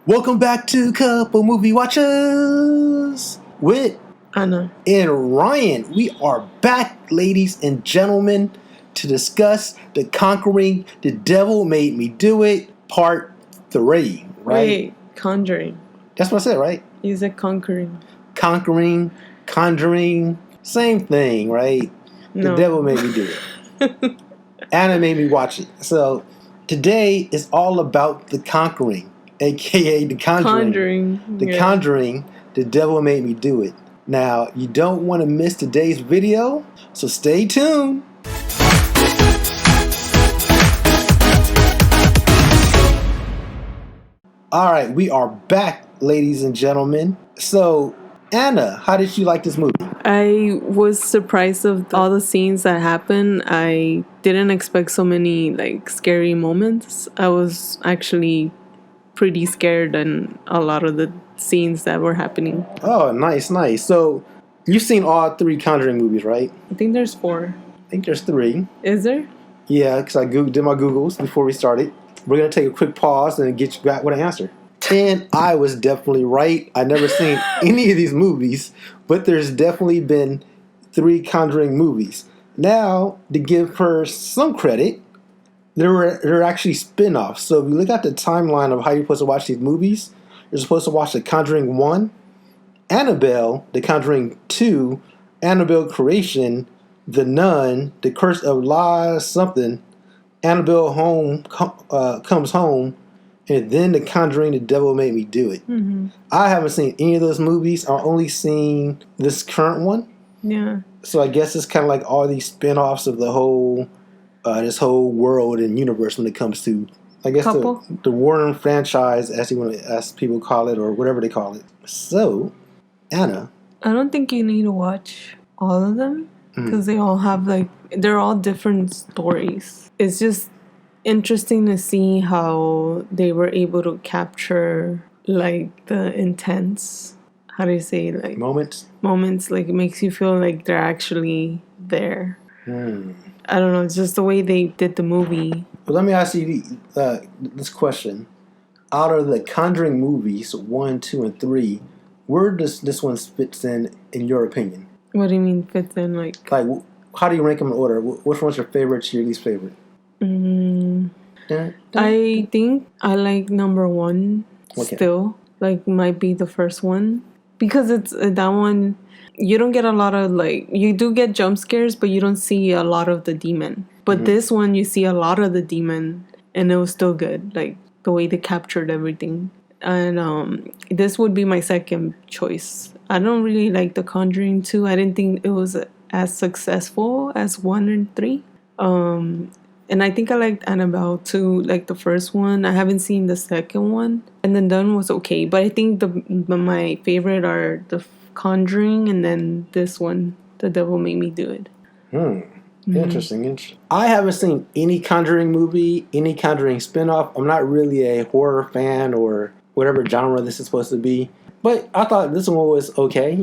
Welcome back to Couple Movie Watchers with Anna. and Ryan. We are back, ladies and gentlemen, to discuss The Conquering, The Devil Made Me Do It, Part 3, right? Wait, Conjuring. That's what I said, right? You said Conquering. Conjuring, same thing, right? No. The Devil Made Me Do It. Anna made me watch it. So, today is all about The Conquering. A.K.A. The Conjuring. Conjuring, The Devil Made Me Do It. Now, you don't want to miss today's video, so stay tuned. Alright, we are back, ladies and gentlemen. So, Anna, how did you like this movie? I was surprised of all the scenes that happened. I didn't expect so many, scary moments. I was actually pretty scared in a lot of the scenes that were happening. Oh, nice. So, you've seen all 3 Conjuring movies, right? I think there's 4. I think there's 3. Is there? Yeah, because I did my Googles before we started. We're going to take a quick pause and get you back with an answer. And I was definitely right. I never seen any of these movies, but there's definitely been 3 Conjuring movies. Now, to give her some credit, there are actually spin-offs. So if you look at the timeline of how you're supposed to watch these movies, you're supposed to watch The Conjuring 1, Annabelle, The Conjuring 2, Annabelle Creation, The Nun, The Curse of La something, Annabelle Comes Home, and then The Conjuring, The Devil Made Me Do It. Mm-hmm. I haven't seen any of those movies. I've only seen this current one. Yeah. So I guess it's kind of like all these spin-offs of the whole this whole world and universe when it comes to, I guess, the Warren franchise, as people call it, or whatever they call it. So, Anna, I don't think you need to watch all of them because they all have they're all different stories. It's just interesting to see how they were able to capture the intense, how do you say, moments. It makes you feel like they're actually there. I don't know. It's just the way they did the movie. But let me ask you this question: out of the Conjuring movies, 1, 2, and 3, where does this one fits in your opinion? What do you mean fits in? How do you rank them in order? Which one's your favorite to your least favorite? I think I like number 1 still. Might be the first one because it's that one. You don't get a lot of you do get jump scares, but you don't see a lot of the demon. But this one, you see a lot of the demon, and it was still good. The way they captured everything. And this would be my second choice. I don't really like The Conjuring 2. I didn't think it was as successful as 1 and 3. And I think I liked Annabelle too, the first one. I haven't seen the second one. And then Nun was okay. But I think my favorite are The Conjuring and then this one, The Devil Made Me Do It. Interesting. I haven't seen any Conjuring movie, any Conjuring spinoff. I'm not really a horror fan or whatever genre this is supposed to be. But I thought this one was okay.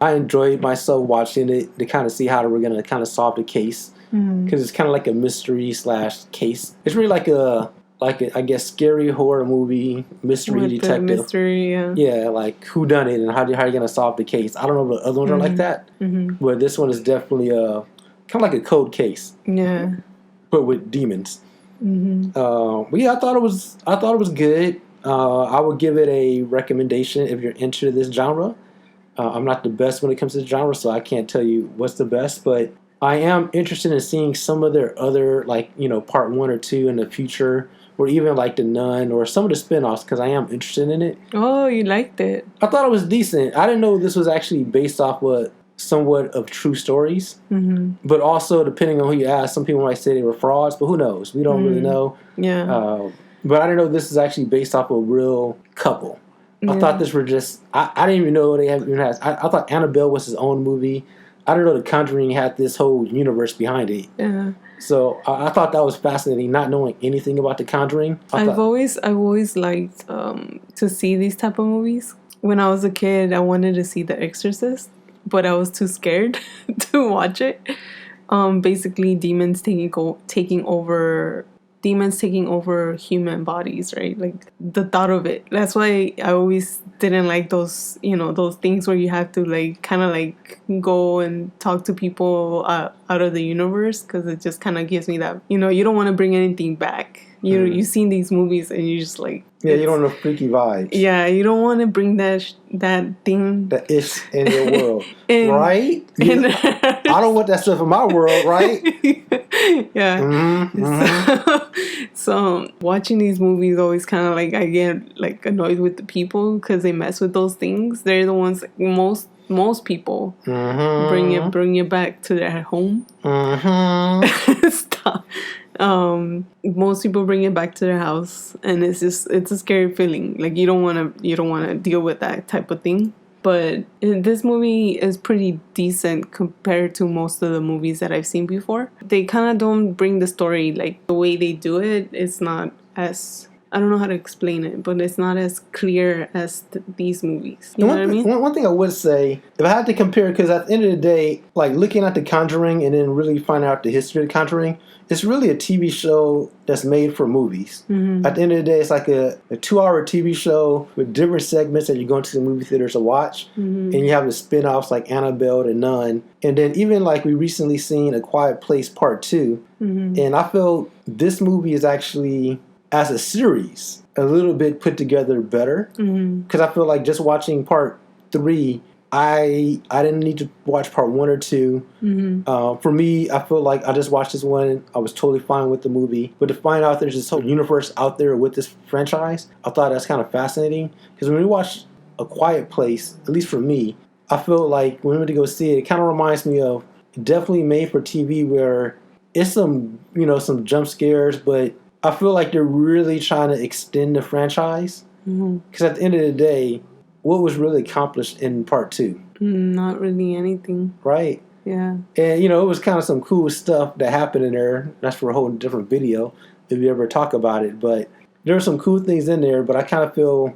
I enjoyed myself watching it to kind of see how they were going to kind of solve the case. Because it's kind of like a mystery / case. It's really like a I guess scary horror movie, mystery with detective. Mystery, yeah. Yeah, who done it and how are you gonna solve the case? I don't know if the other ones are like that, but this one is definitely kind of like a cold case. Yeah, but with demons. But yeah, I thought it was good. I would give it a recommendation if you're into this genre. I'm not the best when it comes to the genre, so I can't tell you what's the best, but I am interested in seeing some of their other, part 1 or 2 in the future, or even The Nun, or some of the spin-offs, because I am interested in it. Oh, you liked it. I thought it was decent. I didn't know this was actually based off somewhat of true stories. But also, depending on who you ask, some people might say they were frauds, but who knows? We don't really know. Yeah. But I didn't know this is actually based off a real couple. I thought this were just... I didn't even know they even had... I thought Annabelle was his own movie. I didn't know The Conjuring had this whole universe behind it. Yeah. So I thought that was fascinating, not knowing anything about The Conjuring. I've always liked to see these type of movies. When I was a kid, I wanted to see The Exorcist, but I was too scared to watch it. Basically, demons taking over demons taking over human bodies, right? Like the thought of it. That's why I always didn't like those, those things where you have to like kind of like go and talk to people out of the universe, because it just kind of gives me that, you don't want to bring anything back. You've seen these movies and you just like, yeah, you don't know freaky vibes. Yeah, you don't want to bring that thing, that ish in your world, right? I don't want that stuff in my world, right? Yeah. Mm-hmm. So watching these movies always kind of like, I get like annoyed with the people because they mess with those things. They're the ones like, most people bring it back to their home. Stop. Most people bring it back to their house, and it's a scary feeling. Like you don't want to deal with that type of thing. But this movie is pretty decent compared to most of the movies that I've seen before. They kind of don't bring the story, like the way they do it. It's not as, I don't know how to explain it, but it's not as clear as these movies. You know what I mean? One thing I would say, if I had to compare, because at the end of the day, like looking at The Conjuring and then really finding out the history of The Conjuring, it's really a TV show that's made for movies. Mm-hmm. At the end of the day, it's like a 2-hour TV show with different segments that you go into the movie theaters to watch. Mm-hmm. And you have the spin-offs like Annabelle, The Nun. And then even like we recently seen A Quiet Place Part 2. Mm-hmm. And I feel this movie is actually, as a series, a little bit put together better. Because I feel like just watching Part 3, I didn't need to watch Part 1 or 2. Mm-hmm. For me, I feel like I just watched this one. I was totally fine with the movie. But to find out there's this whole universe out there with this franchise, I thought that's kind of fascinating. Because when we watch A Quiet Place, at least for me, I feel like when we went to go see it, it kind of reminds me of definitely made for TV, where it's some jump scares, but I feel like they're really trying to extend the franchise. Because at the end of the day, what was really accomplished in Part 2? Not really anything. Right. Yeah. And, it was kind of some cool stuff that happened in there. That's for a whole different video if you ever talk about it. But there are some cool things in there, but I kind of feel...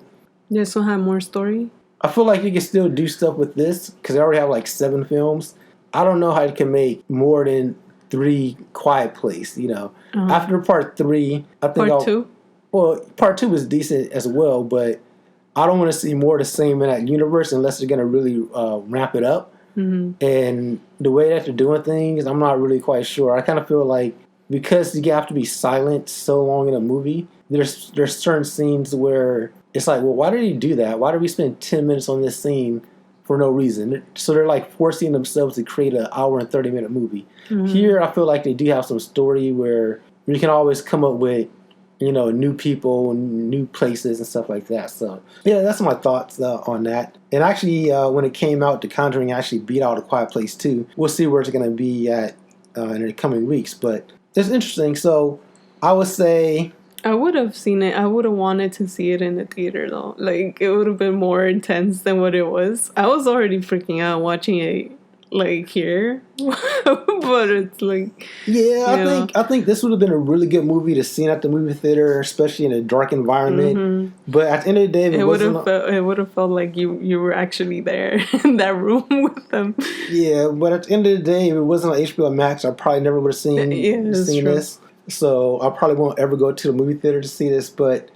You still have more story? I feel like you can still do stuff with this, because they already have like 7 films. I don't know how you can make more than 3 Quiet Place, After Part 3, I think... Part 2? Well, Part 2 was decent as well, but I don't want to see more of the same in that universe unless they're going to really ramp it up. Mm-hmm. And the way that they're doing things, I'm not really quite sure. I kind of feel like because you have to be silent so long in a movie, there's certain scenes where it's like, well, why did he do that? Why did we spend 10 minutes on this scene for no reason? So they're like forcing themselves to create an hour and 30-minute movie. Mm-hmm. Here, I feel like they do have some story where you can always come up with new people and new places and stuff like that. So, yeah, that's my thoughts on that. And actually, when it came out, The Conjuring actually beat out A Quiet Place 2. We'll see where it's going to be at in the coming weeks. But it's interesting. So, I would say... I would have seen it. I would have wanted to see it in the theater, though. Like, it would have been more intense than what it was. I was already freaking out watching it, like, here. But it's like... Yeah, I think this would have been a really good movie to see at the movie theater, especially in a dark environment. Mm-hmm. But at the end of the day, it would have felt like you were actually there in that room with them. Yeah, but at the end of the day, if it wasn't on HBO Max, I probably never would have seen this. So I probably won't ever go to the movie theater to see this. But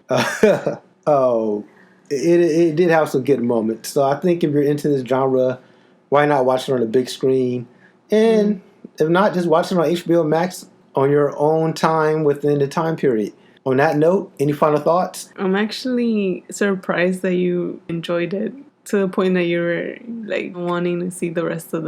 it did have some good moments. So I think if you're into this genre, why not watch it on the big screen? And if not, just watch it on HBO Max on your own time within the time period. On that note, any final thoughts? I'm actually surprised that you enjoyed it to the point that you were like wanting to see the rest of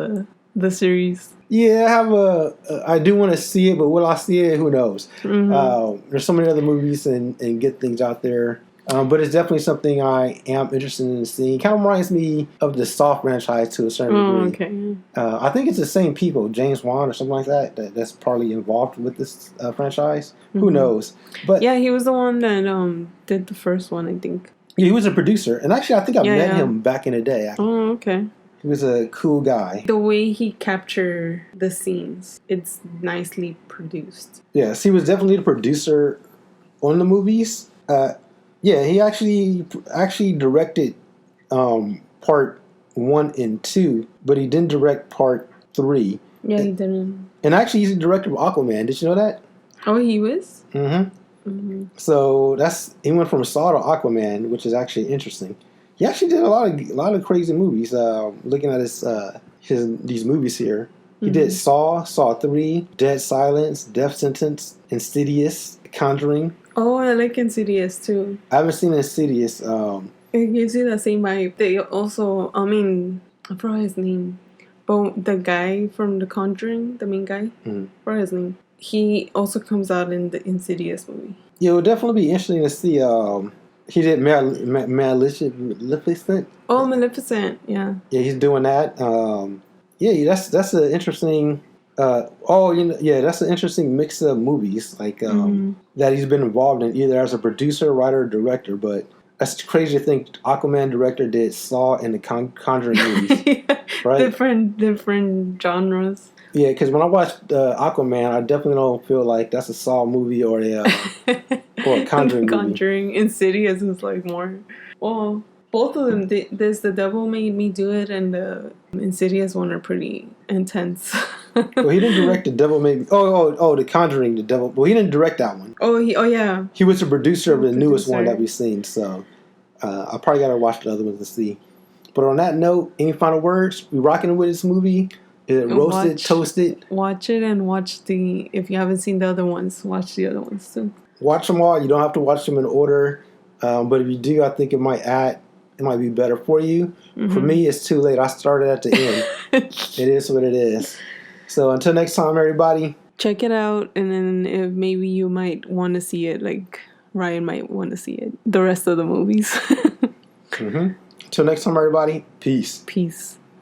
the series. Yeah, I do want to see it, but will I see it? Who knows? Mm-hmm. There's so many other movies and good things out there. But it's definitely something I am interested in seeing. Kind of reminds me of the Saw franchise to a certain degree. Okay. I think it's the same people, James Wan or something like that's probably involved with this franchise. Mm-hmm. Who knows? But yeah, he was the one that did the first one, I think. Yeah, he was a producer, and actually, I think I met him back in the day. Oh, okay. He was a cool guy. The way he captured the scenes, it's nicely produced. Yes, he was definitely the producer on the movies. Yeah, he actually directed part 1 and 2, but he didn't direct part 3. Yeah, he didn't. And actually, he's the director of Aquaman. Did you know that? Oh, he was? So he went from Saw to Aquaman, which is actually interesting. He actually did a lot of crazy movies. Looking at these movies here, he did Saw 3, Dead Silence, Death Sentence, Insidious, Conjuring. Oh, I like Insidious too. I haven't seen Insidious. It gives you the same vibe. They also, I forgot his name, but the guy from The Conjuring, the main guy, I forgot his name. He also comes out in the Insidious movie. Yeah, it would definitely be interesting to see. He did Maleficent. Oh, Maleficent, yeah. Yeah, he's doing that. That's an interesting. That's an interesting mix of movies that he's been involved in, either as a producer, writer, or director. But that's crazy to think Aquaman director did Saw and the Conjuring movies, Yeah, right? Different genres. Yeah, because when I watched Aquaman, I definitely don't feel like that's a Saw movie or a Conjuring movie. Conjuring, Insidious is like more. Well, both of them. There's The Devil Made Me Do It and the Insidious one are pretty intense. Well, he didn't direct The Devil Made Me. The Conjuring, The Devil. Well, he didn't direct that one. Oh yeah. He was the producer of the newest one that we've seen. So I probably got to watch the other ones to see. But on that note, any final words? We rocking with this movie. Is it roasted, toasted? Watch it and if you haven't seen the other ones, watch the other ones too. Watch them all. You don't have to watch them in order. But if you do, I think it might be better for you. For me, it's too late. I started at the end. It is what it is. So until next time, everybody. Check it out. And then if maybe you might want to see it, like Ryan might want to see it. The rest of the movies. Until next time, everybody. Peace. Peace.